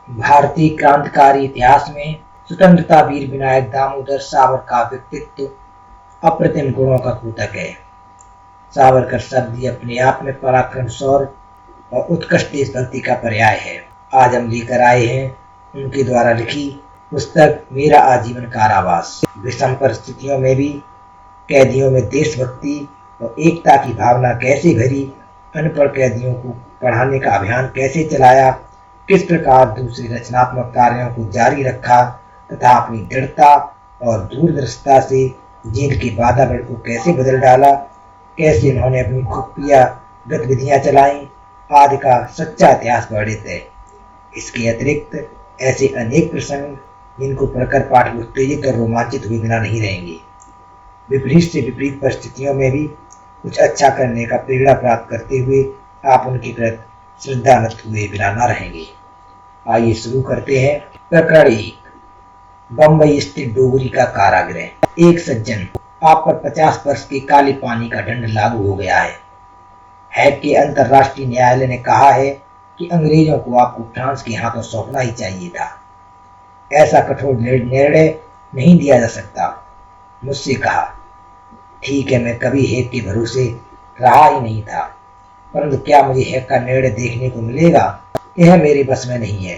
भारतीय क्रांतिकारी इतिहास में स्वतंत्रता वीर विनायक दामोदर सावरकर का व्यक्तित्व अप्रतिम गुणों का द्योतक है। सावरकर शब्द ही अपने आप में पराक्रम, शौर्य और उत्कृष्ट देशभक्ति का पर्याय है। आज हम लेकर आए हैं उनके द्वारा लिखी पुस्तक मेरा आजीवन कारावास। विषम परिस्थितियों में भी कैदियों में देशभक्ति और एकता की भावना कैसे भरी, अनपढ़ कैदियों को पढ़ाने का अभियान कैसे चलाया, किस प्रकार दूसरे रचनात्मक कार्यों को जारी रखा तथा अपनी दृढ़ता और दूरदर्शिता से जेल के वातावरण को कैसे बदल डाला, कैसे उन्होंने अपनी खुफिया गतिविधियां चलाई आदि का सच्चा इतिहास वर्णित है। इसके अतिरिक्त ऐसे अनेक प्रसंग जिनको पढ़कर पाठक उत्तेजित और रोमांचित हुए बिना नहीं रहेंगे। विपरीत से विपरीत परिस्थितियों में भी कुछ अच्छा करने का प्रेरणा प्राप्त करते हुए आप उनके प्रति श्रद्धानत हुए बिना न रहेंगे। आइए शुरू करते हैं। प्रकरण 1, बंबई स्थित डोगरी का कारागृह। एक सज्जन, आप पर 50 वर्ष के काले पानी का दंड लागू हो गया है। हैग के अंतर्राष्ट्रीय न्यायालय ने कहा है कि अंग्रेजों को आपको फ्रांस के हाथों सौंपना ही चाहिए था। ऐसा कठोर निर्णय नहीं दिया जा सकता। मुझसे कहा, ठीक है, मैं कभी हैग के भरोसे रहा ही नहीं था, परंतु क्या मुझे हैग का निर्णय देखने को मिलेगा? यह मेरे बस में नहीं है।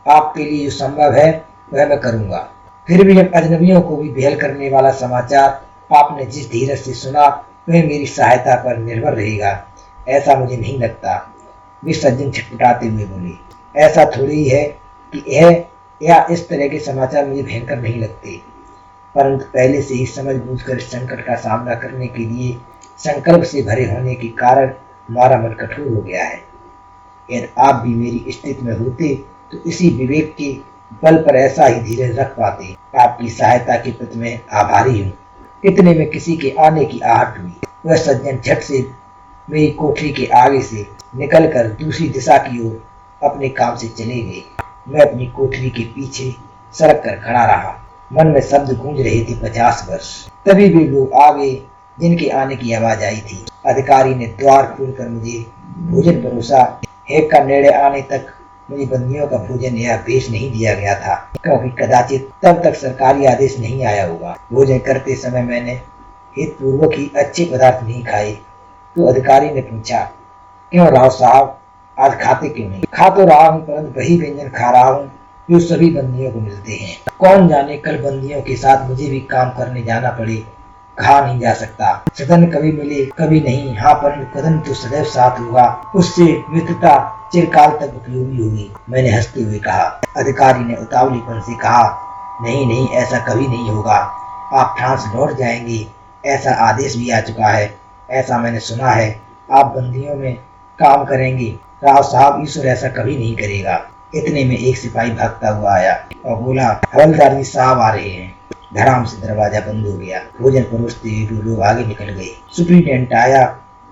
आपके लिए जो संभव है वह मैं करूंगा। फिर भी जब अजनबियों को भी बेहल करने वाला समाचार आपने जिस धीरज से सुना वह मेरी सहायता पर निर्भर रहेगा, ऐसा मुझे नहीं लगता। वे सज्जन छटपटाते हुए बोले, ऐसा थोड़ी ही है कि यह या इस तरह के समाचार मुझे भयंकर नहीं लगते, परंतु पहले से ही समझ बूझकर इस संकट का सामना करने के लिए संकल्प से भरे होने के कारण हमारा मन कठोर हो गया है। यदि आप भी मेरी स्थिति में होते तो इसी विवेक के बल पर ऐसा ही धीरज रख पाते। आपकी सहायता के प्रति मैं आभारी हूँ। इतने में किसी के आने की आहट हुई। वह सज्जन झट से मेरी कोठरी के आगे से निकलकर दूसरी दिशा की ओर अपने काम से चले गए। मैं अपनी कोठरी के पीछे सड़क कर खड़ा रहा। मन में शब्द गूंज रहे थे 50 वर्ष। तभी भी लोग आ गए जिनके आने की आवाज आई थी। अधिकारी ने द्वार खोलकर मुझे भोजन परोसा। हैग का निर्णय आने तक मुझे बंदियों का भोजन या भेष नहीं दिया गया था, क्योंकि कदाचित तब तक सरकारी आदेश नहीं आया होगा। भोजन करते समय मैंने हितपूर्वक ही अच्छे पदार्थ नहीं खाए तो अधिकारी ने पूछा, क्यों राव साहब, आज खाते क्यों नहीं? खा तो रहा हूँ, परंतु वही व्यंजन खा रहा हूँ जो सभी बंदियों को मिलते हैं। कौन जाने कल बंदियों के साथ मुझे भी काम करने जाना पड़े। कहा नहीं जा सकता। सदन कभी मिले कभी नहीं, हाँ, परंतु कदम तो सदैव साथ होगा। उससे मित्रता चिरकाल तक उपयोगी होगी। मैंने हंसते हुए कहा। अधिकारी ने उतावलीपन से कहा, नहीं नहीं, ऐसा कभी नहीं होगा। आप फ्रांस लौट जाएंगे, ऐसा आदेश भी आ चुका है। ऐसा मैंने सुना है। आप बंदियों में काम करेंगे। राव साहब, ईश्वर ऐसा कभी नहीं करेगा। इतने में एक सिपाही भागता हुआ आया और बोला, हवलदार जी साहब आ रहे हैं। धड़ाम से दरवाजा बंद हो गया। भोजन परोसते हुए लोग आगे निकल गए। सुप्रीटेंडेंट आया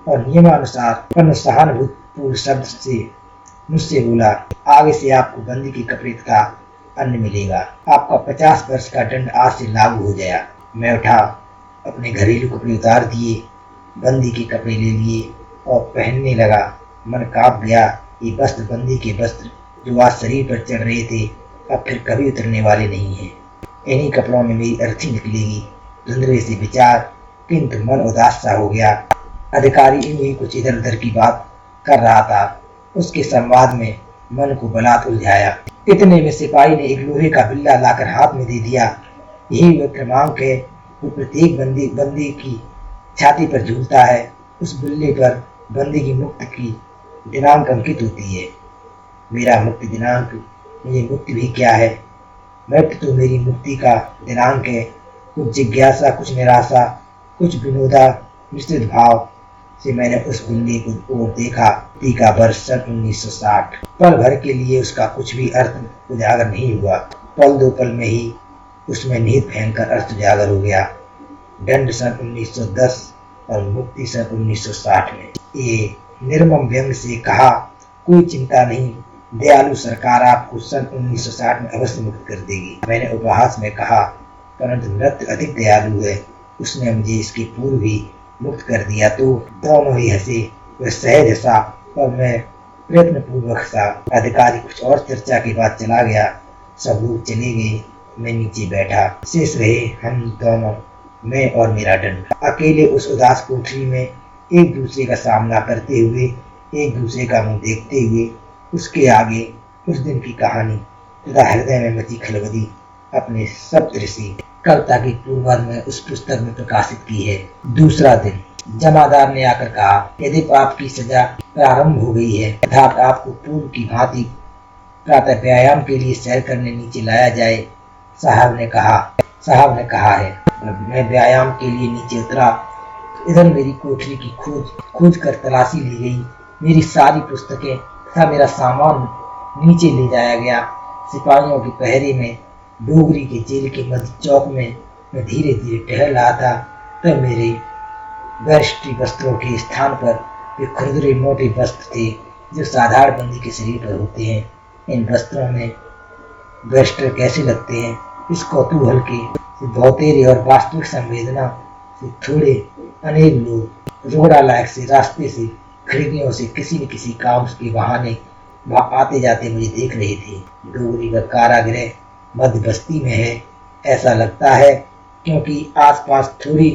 और नियमानुसार सहानुभूतिपूर्ण शब्द से मुझसे बोला, आगे से आपको बंदी के कपड़े का अन्न मिलेगा। आपका 50 वर्ष का दंड आज से लागू हो गया। मैं उठा, अपने घरेलू कपड़े उतार दिए, बंदी के कपड़े ले लिए और पहनने लगा। मन कांप गया। ये वस्त्र बंदी के वस्त्र जो आज शरीर पर चढ़ रहे थे अब फिर कभी उतरने वाले नहीं हैं। इन्हीं कपड़ों में मेरी अर्थी निकलेगी। धुंधले से विचार, किंतु मन उदास सा हो गया। अधिकारी यूं कुछ इधर उधर की बात कर रहा था। उसके संवाद में मन को बलात् उलझाया। इतने में सिपाही ने एक लोहे का बिल्ला लाकर हाथ में दे दिया। यही वह क्रमांक है जो प्रत्येक बंदी की छाती पर झूलता है। उस बिल्ले पर बंदी की मुक्ति की दिनांक अंकित होती है। मेरा मुक्ति दिनांक, मुझे मुक्ति भी क्या है, मृत्यु तो मेरी मुक्ति का दिनांक है। कुछ जिज्ञासा, कुछ निराशा, कुछ विनोदा मिश्रित भाव से मैंने उस बिल्ली को ओर देखा। का वर्ष सन 1960। पल भर के लिए उसका कुछ भी अर्थ उजागर नहीं हुआ। पल दो पल में ही उसमें निहित भयंकर अर्थ उजागर हो गया। दंड सन 1910 और मुक्ति सन 1960 में। ये निर्मम व्यंग से कहा, कोई चिंता नहीं, दयालु सरकार आपको सन 1960 में अवश्य मुक्त कर देगी। मैंने उपहास में कहा, परंतु मृत्यु अधिक दयालु है, उसने मुझे इसके पूर्व ही मुक्त कर दिया। तो दोनों ही हंसे। वह सहज हंसा और मैं प्रयत्न पूर्वक सा। अधिकारी कुछ और चर्चा के बाद चला गया। सब लोग चले गए, मैं नीचे बैठा। शेष रहे हम दोनों, मैं और मेरा दंड, अकेले उस उदास कोठरी में, एक दूसरे का सामना करते हुए, एक दूसरे का मुंह देखते हुए। उसके आगे उस दिन की कहानी तथा हृदय में मची खलबली अपने सप्तऋषि कविता की पूर्वार्ध में उस पुस्तक में प्रकाशित की है। दूसरा दिन जमादार ने आकर कहा, यदि आपकी सजा प्रारंभ हो गई है तथा आपको पूर्व की भांति प्रातः व्यायाम के लिए सैर करने नीचे लाया जाए। साहब ने कहा है। मैं व्यायाम के लिए नीचे उतरा। इधर मेरी कोठरी की खोज कर तलाशी ली गई। मेरी सारी पुस्तकें तथा मेरा सामान नीचे ले जाया गया। सिपाहियों के पहरे में डोगरी के जेल के मध्य चौक में मैं धीरे धीरे टहल रहा था। तब मेरे वैष्टी वस्त्रों के स्थान पर वे खुरदरे मोटे वस्त्र थे जो साधारण बंदी के शरीर पर होते हैं। इन वस्त्रों में वस्त्र कैसे लगते हैं, इस कौतूहल के भौतेरे और वास्तविक संवेदना से थोड़े अनेक लोग रोड़ा लायक से रास्ते से, खिड़कियों से किसी न किसी काम के बहाने वहां आते जाते मुझे देख रहे थे। डोगरी का कारागृह मध्य बस्ती में है, ऐसा लगता है, क्योंकि आसपास थोड़ी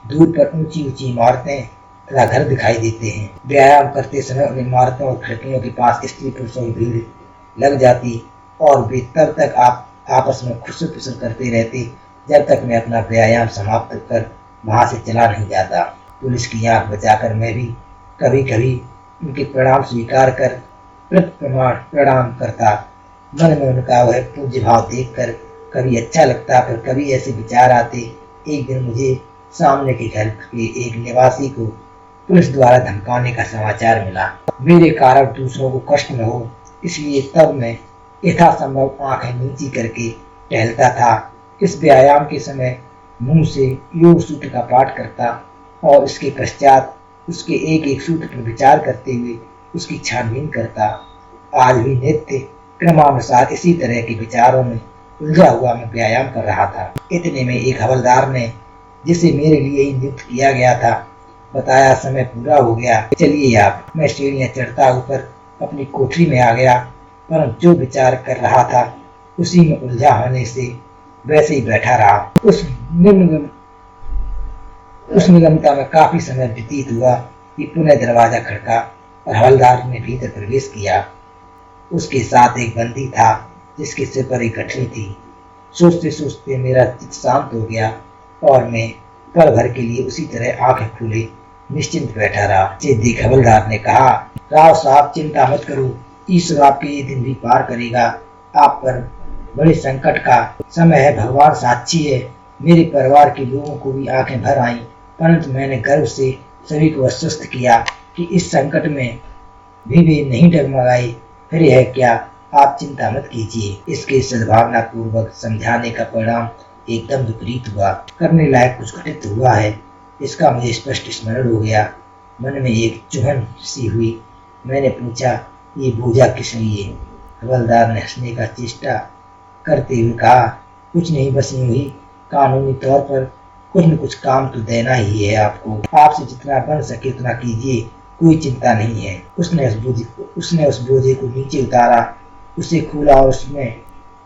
दूर पर ऊंची ऊंची इमारतें तथा घर दिखाई देते हैं। व्यायाम करते समय उन इमारतों और खिड़कियों के पास स्त्री पुरुषों की भीड़ लग जाती और वे तब तक आपस में खुसर फुसर करते रहते जब तक मैं अपना व्यायाम समाप्त कर वहां से चला नहीं जाता। पुलिस की आंख बचाकर मैं भी कभी कभी उनके प्रणाम स्वीकार कर प्रणाम करता। मन में उनका वह पूज्य भाव देखकर कभी अच्छा लगता, पर कभी ऐसे विचार आते। एक दिन मुझे सामने के घर के एक निवासी को पुलिस द्वारा धमकाने का समाचार मिला। मेरे कारण दूसरों को कष्ट न हो, इसलिए तब मैं यथासंभव आंखें नीची करके टहलता था। इस व्यायाम के समय मुंह से योग सूत्र का पाठ करता और इसके पश्चात उसके एक एक सूत्र पर विचार करते हुए उसकी छानबीन करता। आज भी नित्य क्रमानुसार इसी तरह के विचारों में उलझा हुआ मैं व्यायाम कर रहा था। इतने में एक हवलदार ने, जिसे मेरे लिए ही नियुक्त किया गया था, बताया समय पूरा हो गया, चलिए आप। मैं सीढ़ियां चढ़ता ऊपर अपनी कोठरी में आ गया, परंतु जो विचार कर रहा था उसी में उलझा होने से वैसे ही बैठा रहा। उस निगमता में काफी समय व्यतीत हुआ कि पुनः दरवाजा खड़का और हवलदार ने भीतर प्रवेश किया। उसके साथ एक बंदी था जिसके सिर पर एक गठरी थी। सोचते सोचते मेरा चित्त शांत हो गया और मैं पल भर के लिए उसी तरह आंखें खोले निश्चिंत बैठा रहा। देख हवलदार ने कहा, राव साहब चिंता मत करो, ईश्वर आपके ये दिन भी पार करेगा। आप पर बड़े संकट का समय है, भगवान साक्षी है। मेरे परिवार के लोगों को भी आंखें भर आईं, परंतु मैंने गर्व से सभी को आश्वस्त किया कि इस संकट में भी वे नहीं डगमगाए। फिर यह क्या, आप चिंता मत कीजिए। इसके सद्भावना पूर्वक समझाने का परिणाम एकदम विपरीत हुआ। करने लायक कुछ घटित हुआ है, इसका मुझे स्पष्ट स्मरण हो गया। मन में एक चुभन सी हुई। मैंने पूछा, ये बोझा किस लिए? हवलदार ने हंसने का चेष्टा करते हुए कहा, कुछ नहीं, बस यूं ही कानूनी तौर पर कुछ न कुछ काम तो देना ही है आपको। आपसे जितना बन सके उतना कीजिए, कोई चिंता नहीं है। उसने उस बोझे को नीचे उतारा, उसे खोला और उसमें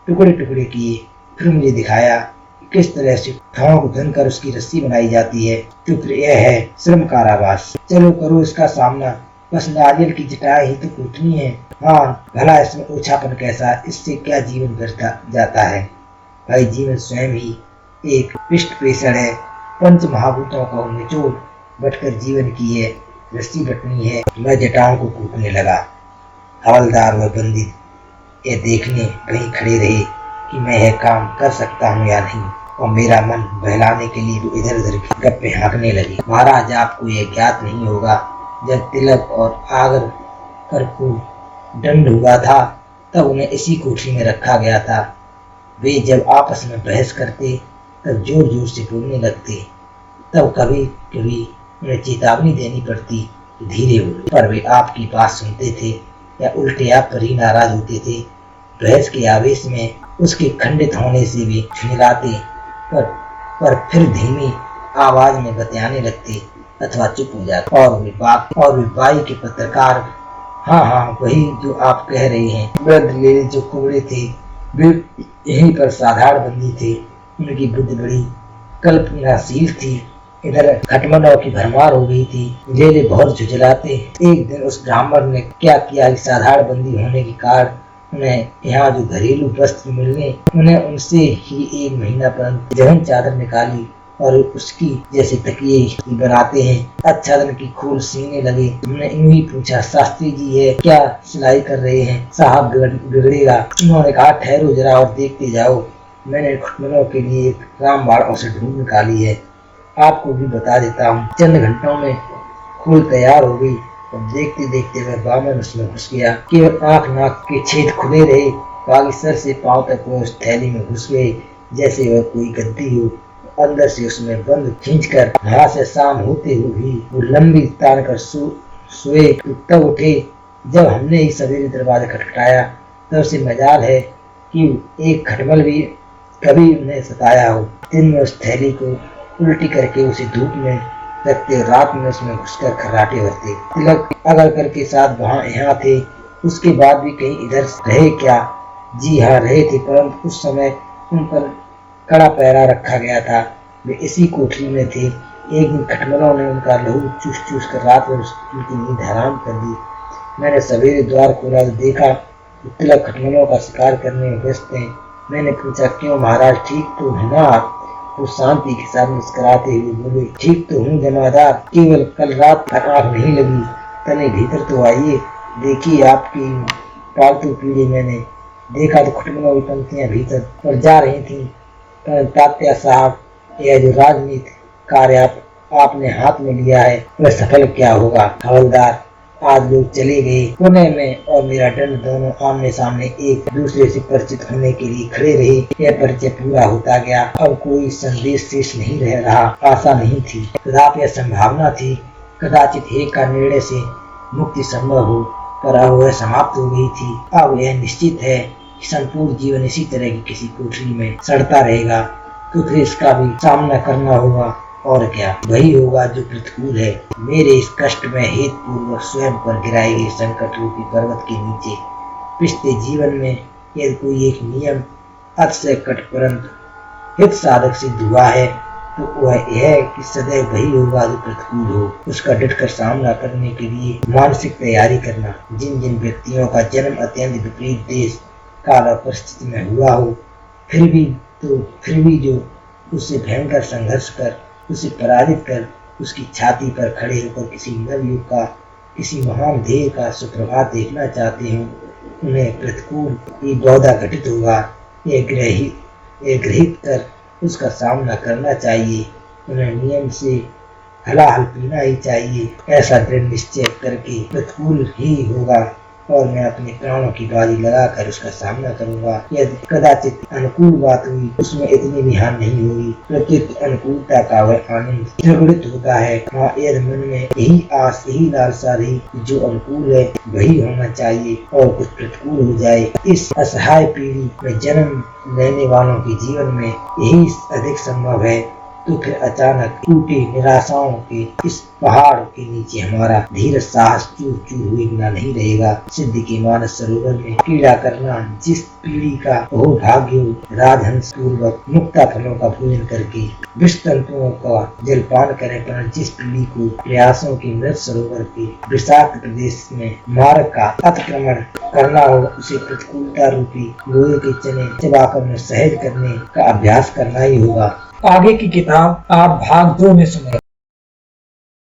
टुकड़े टुकड़े किए। फिर मुझे दिखाया कि किस तरह से घाव को धनकर उसकी रस्सी बनाई जाती है। तो फिर यह है श्रम कारावास। चलो करो इसका सामना, बस नारियल की जटाएं ही तो कूटनी है। हाँ, भला इसमें ओछापन कैसा, इससे क्या जीवन व्यर्थ जाता है। भाई, जीवन स्वयं ही एक पृष्ठ पेषण है। पंच महाभूतों का निचोड़ बटकर जीवन की है रस्सी बटनी है। मैं जटाओं को कूटने लगा। हवलदार व बंदी ये देखने वहीं खड़े रहे कि मैं यह काम कर सकता हूँ या नहीं, और मेरा मन बहलाने के लिए वो इधर उधर की गप्पे हाँकने लगे। महाराज, आपको यह ज्ञात नहीं होगा, जब तिलक और आगर कर को दंड हुआ था तब उन्हें इसी कोठरी में रखा गया था। वे जब आपस में बहस करते तब जोर जोर से बोलने लगते। तब कभी कभी उन्हें चेतावनी देनी पड़ती कि धीरे बोले, पर वे आपकी बात सुनते थे या उल्टे आप पर ही नाराज होते थे। बहस के आवेश में उसके खंडित होने से भी झुंझलाते, पर फिर धीमी आवाज में बतियाने लगते अथवा चुप हो जाते। और वे बाई के पत्रकार हाँ हाँ, वही जो आप कह रहे हैं। वृद्ध लेले जो कुबड़े थे वे यहीं पर साधारण बंदी थे। उनकी बुद्धि बड़ी कल्पनाशील थी। इधर खटमलों की भरमार हो गई थी। लेले बहुत झुझलाते। एक दिन उस ब्राह्मण ने क्या किया कि साधारण बंदी होने के कारण उन्हें यहाँ जो घरेलू वस्त्र मिलने, उन्हें उनसे ही 1 महीना पर्यंत जहन चादर निकाली और उसकी जैसे तकिए बनाते हैं आच्छादन की खोल सीने लगे। हमने यूं ही पूछा, शास्त्री जी ये क्या सिलाई कर रहे हैं? साहब बिगड़ेगा। उन्होंने कहा, ठहरो जरा और देखते जाओ। मैंने खटमलों के लिए एक रामबाण औषध ढूंढ निकाली है, आपको भी बता देता हूँ। चंद घंटों में खोल तैयार हो गई और देखते देखते वह बामन उसमें घुस गया। केवल आंख नाक के छेद खुले रहे, बाकी सर से पांव तक वह उस थैली में घुस गए जैसे वह कोई गद्दी हो। अंदर से उसमें बंद खींचकर यहाँ से शाम होते हुए भी वो लंबी तान कर सोए तब उठे। जब हमने ही सवेरे दरवाजा खटखटाया तब से मजाल है कि एक खटमल भी कभी उन्हें सताया हो। दिन में उस थैली को उल्टी करके उसे धूप में रखते, रात में उसमें घुसकर खर्राटे भरते। तिलक अगरकर के साथ वहाँ यहाँ थे, उसके बाद भी कहीं इधर रहे क्या? जी हाँ रहे थे, परंतु उस समय उन पर कड़ा पहरा रखा गया था। वे इसी कोठरी में थे। एक दिन खटमलों ने उनका लहू चूस चूस कर रात में उनकी नींद हराम कर दी। मैंने सवेरे द्वार खोला तो देखा तिलक खटमलों का शिकार करने में व्यस्त हैं। मैंने पूछा, क्यों महाराज, ठीक तो है ना आप? वो शांति के साथ मुस्कुराते हुए बोले, ठीक तो हूँ जमादार, केवल कल रात तक आँख नहीं लगी। तने भीतर तो आइए, देखिए आपकी पालतू पीढ़ी। मैंने देखा तो खटमलों की पंक्तियां भीतर और जा रही थी। तात्या साहब, यह जो राजनीति कार्य आपने हाथ में लिया है वह सफल क्या होगा? हवलदार, आज लोग चले गए। पुणे में और मेरा दंड दोनों आमने सामने एक दूसरे से परिचित होने के लिए खड़े रहे। यह परिचय पूरा होता गया। अब कोई संदेश शेष नहीं रह रहा। आशा नहीं थी, कदापि यह संभावना थी कदाचित एक का निर्णय से मुक्ति संभव हो, पर अब वह समाप्त हो गई थी। अब यह निश्चित है कि संपूर्ण जीवन इसी तरह की किसी कोठरी में सड़ता रहेगा, तो फिर इसका भी सामना करना होगा। और क्या, वही होगा जो प्रतिकूल है। मेरे इस कष्ट में हेतु पूर्वक स्वयं पर गिराए गए संकट रूपी पर्वत के नीचे पिछले जीवन में यदि कोई एक नियम अतिशय कट परंतु हित साधक सिद्ध हुआ है तो वह यह कि सदैव वही होगा जो प्रतिकूल हो। उसका डटकर सामना करने के लिए मानसिक तैयारी करना। जिन जिन व्यक्तियों का जन्म अत्यंत विपरीत देश काल और परिस्थिति में हुआ हो, फिर भी जो उससे भयंकर संघर्ष कर उसे पराजित कर उसकी छाती पर खड़े होकर किसी नवयुग का, किसी महान ध्येय का सुप्रभात देखना चाहते हो, उन्हें प्रतिकूल ही बहुधा घटित होगा। यह गृहित कर उसका सामना करना चाहिए। उन्हें नियम से हलाहल पीना ही चाहिए। ऐसा दृढ़ निश्चय करके प्रतिकूल ही होगा और मैं अपने प्राणों की बाजी लगाकर उसका सामना करूंगा। यदि कदाचित अनुकूल बात हुई उसमें इतनी भी हानि नहीं होगी। प्रत्युत अनुकूलता का वह आनंद द्विगुणित होता है। हाँ, यदि मन में यही आस, यही लालसा रही जो अनुकूल है वही होना चाहिए और कुछ प्रतिकूल हो जाए। इस असहाय पीढ़ी में जन्म लेने वालों के जीवन में यही अधिक संभव है। तो फिर अचानक टूटी निराशाओं के इस पहाड़ के नीचे हमारा धीर साहस चूर चूर हुए बिना नहीं रहेगा। सिद्धि के मानस सरोवर में क्रीड़ा करना जिस पीढ़ी का बहुभाग्य राजहंस पूर्वक मुक्ता फलों का भोजन करके विष तंतुओं का जलपान करे, पर जिस पीढ़ी को प्रयासों के मृत सरोवर के विषाक्त प्रदेश में मार्ग का अतिक्रमण करना हो, उसे प्रतिकूलता रूपी लोहे के चने चबाकर सहज करने का अभ्यास करना ही होगा। आगे की किताब आप भाग 2 में सुनें।